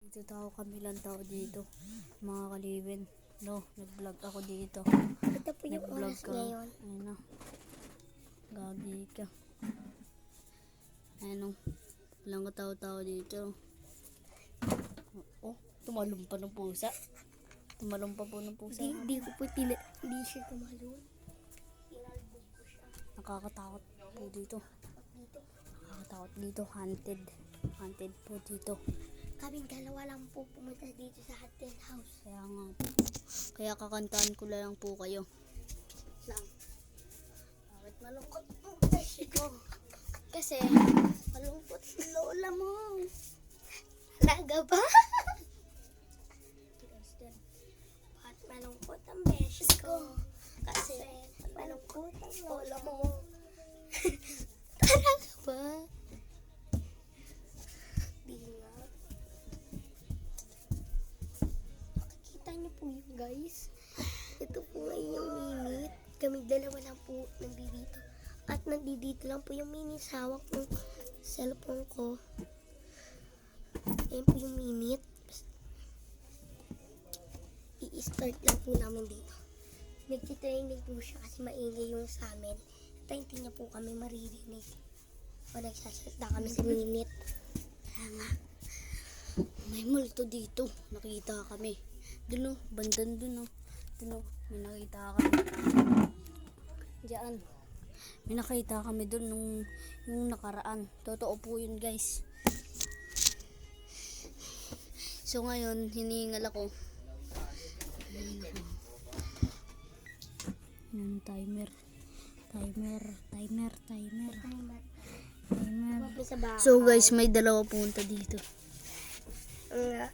Dito tao kami lang tao dito. Mga kaliwin. No, nag-vlog ako dito. Ito po yung Nag-vlog oras ka. ngayon. Ayun na. Gagi ka. Ayun o. Walang katao-tao dito. Oh, tumalong pa ng pusa. Tumalong pa po ng pusa. Di ko po hindi siya tumalon. Inalbog ko siya. Nakakatakot po dito. Dito. Nakakatakot dito. Haunted. Haunted po dito. Kaming dalawa lang po pumunta dito sa haunted house. Kaya nga po. Kaya kakantahan ko lang po kayo. Lang. Bakit malungkot? Ko. Kasi malungkot si lola mo. Talaga ba? Bakit malungkot ang beses ko? Kasi malungkot ang lola mo. Talaga ba? Di nga. Nakikita niyo po yun, guys. Ito po ngayon yung minute. Kami dalawa lang po nandito. At nandito lang po yung minute. Hawak ng cellphone ko. Ayan po yung minute. I-start lang po namin dito. Nagtitraining po siya kasi maingay yung sa amin. At hindi niya po kami maririnig. O nagsasalita kami sa minute. Kaya nga. May multo dito. Nakita kami. Doon o. Bandan doon o. Doon o. May nakita kami. Diyan. May nakita kami doon yung nakaraan. Totoo po yun, guys. So ngayon, hinihingal ako. Yung timer. Timer. Sa bahay. So guys, may dalawa punta dito. Nga.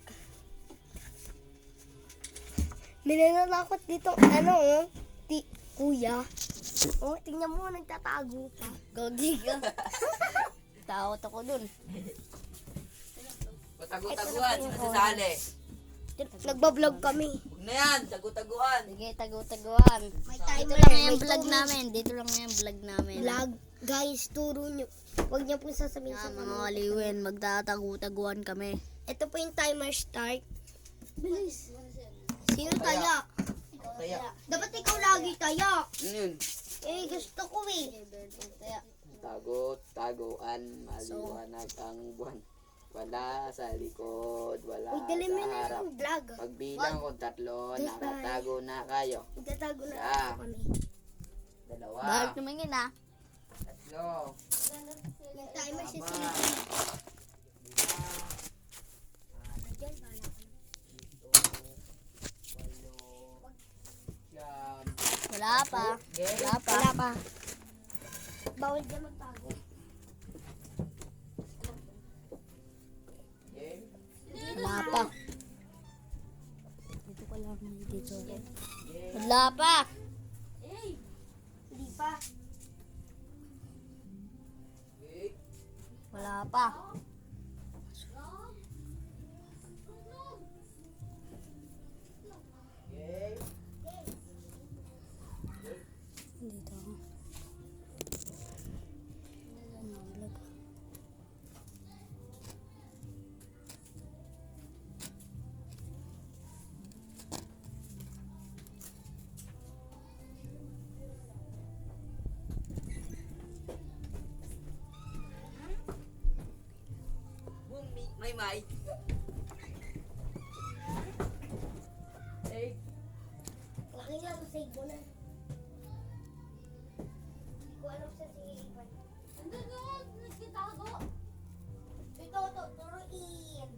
May nanatakot dito, ano, kuya. Oh, tingnan mo, nagtatago pa. Gagi ka. Takot ako dun. Tagu-taguan, sinasasali. Nagbablog kami. Huwag na yan, tagu-taguan. Sige, tagu-taguan. May Dito timer, lang may yung vlog turo. namin. Dito lang yung vlog namin. Vlog. Guys, turo nyo. Huwag niyo po sasabihin sa Mga kaliwin, magtatagu-taguan kami. Ito po yung timer start. Bilis. Sino taya? Kaya, Dapat ikaw lagi taya. ano yun? Eh, gusto ko eh. Tago-taguan, maliwanag ang buwan. Wala sa likod, wala Uy, dali mo sa na harap. yung vlog. Pagbilang ko 3, Goodbye. nakatago na kayo. Magtatago na Yeah. ako kami. 2, Bahal tumingin ah. 3, Yung timer si 4, Sino. 5, Diyan, bahala ka. 8, 9, Wala pa. Wala pa. Wala pa. Bawal dyan magtago. Wala pa. Dito ka lang. Dito. Wala pa. Hindi pa. Wala pa. Dito ako. Ano, vlog. Boom, may. Hey, Laki nga sa save mo na. Hindi ko alam sa save. Ito, turuin.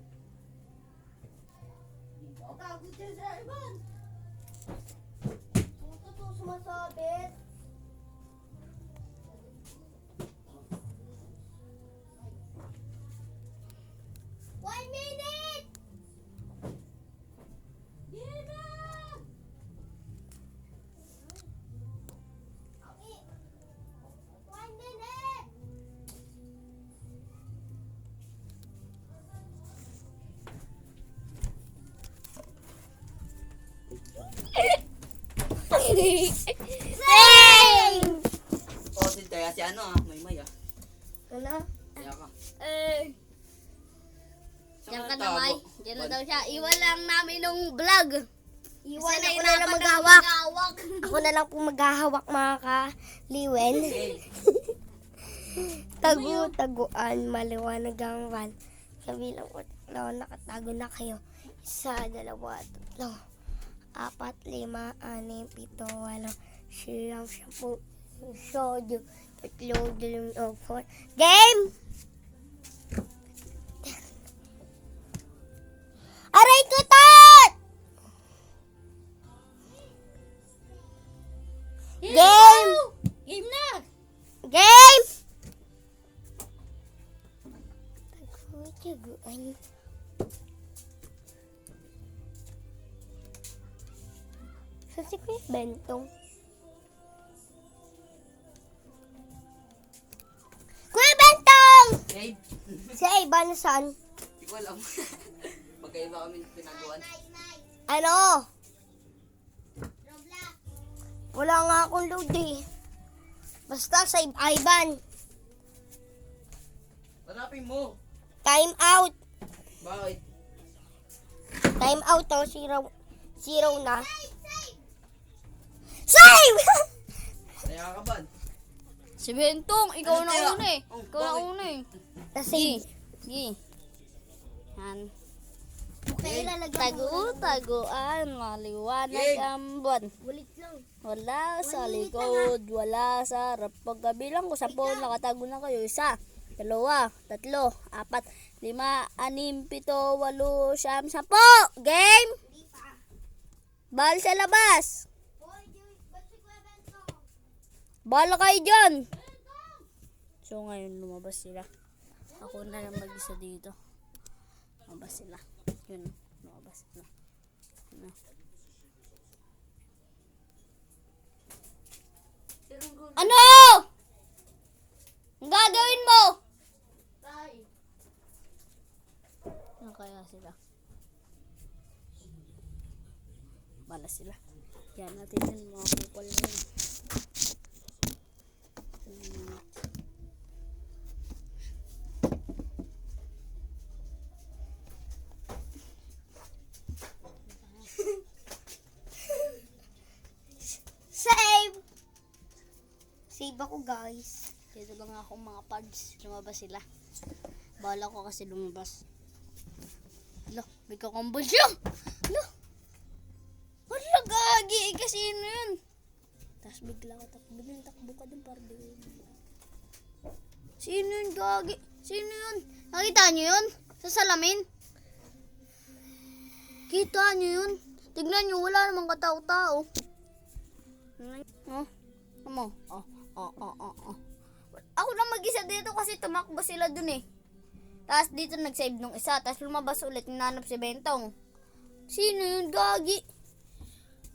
Tago dyan sa iban. Ito sumasabit. One minute! Okay. 1 minute! Hey! oh, kaya si ano may ah. Ano? Kaya ka. Eh. Saan Diyan ka ka na, nagtago? May. Yan na daw siya. Iwan lang namin nung vlog. Iwan, Kasi ako na lang nahirapan maghawak. maghawak. Ako na lang po maghahawak mga kaliwen. Tagu-taguan, maliwanag ang van. Kabilang ko, nakatago na kayo. 1, 2, 3, 4, 5, 6, 7, 8, 9, 10, 11, 12, 13, 14. Game! Aray ko, Tot! Game! Game na! Game! Taguan. Sa si Kuya Bentong. Kuya Bentong! Gabe, Si Iba na saan? hindi ko alam. Magkaiba kami pinagawan. Ano? Wala nga akong load eh. Basta sa Ivan. Hanapin mo. Time out. Bakit? Time out to. Zero na. Save! Kaya ka ba? Si Bentong, ikaw Ano na kaya? una eh. Oh, Ikaw na bakit? una eh. Kasi, Gi. Yan. kaya lalagyan Tagu-taguan, maliwanag Game. ang buwan. Ulit lang. Wala sa likod, wala sa harap. Pagkabilang ko 10, nakatago na kayo. 1, 2, 3, 4, 5, 6, 7, 8, 9, 10. Game! Bal sa labas! Bala kayo dyan! So ngayon lumabas sila. Ako na lang mag-isa dito. Lumabas sila. Yun, lumabas sila. Yun. Ano? Ang gagawin mo? Ano kaya sila? Bala sila. Yan natin yun, mga kupal na yun. Save! Save ako, guys. Dito lang ako mga pads. Lumabas sila. Bala ko kasi lumabas. Lo, may kakumbol siya! Lo! Wala gagi! Kasi ano yun? Tapos bigla ka takbo din. Takbo ka din para di. Sino yun gagi? Sino yun? Nakita niyo yun? Sa salamin? Kita niyo yun? Tignan niyo, wala namang katao-tao. Oh, ano? Oh. Ako na mag-isa dito kasi tumakbo sila dun eh. Tapos dito nag-save nung isa. Tapos lumabas ulit, nanap si Bentong. Sino yun, gagi?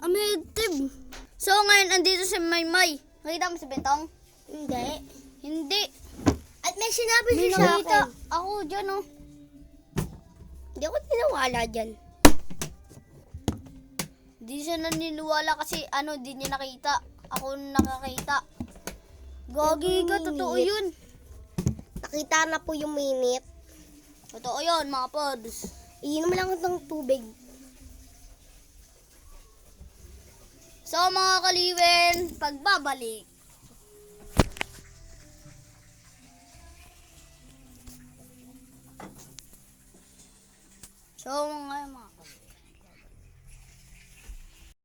Amitib. So ngayon, andito si Maymay. Nakita mo si Bentong? Hindi. Hindi. At may sinabi May siya sa nakita. akin. Ako dyan oh. Hindi ako tinawala dyan. Di siya naniniwala kasi di niya nakita. Ako nakakita. Gagi ka, totoo yun. Nakita na po yung minute. Totoo yun, mga pods. Iinom lang ako ng tubig. So mga kaliwen, pagbabalik. So mga kaliwen.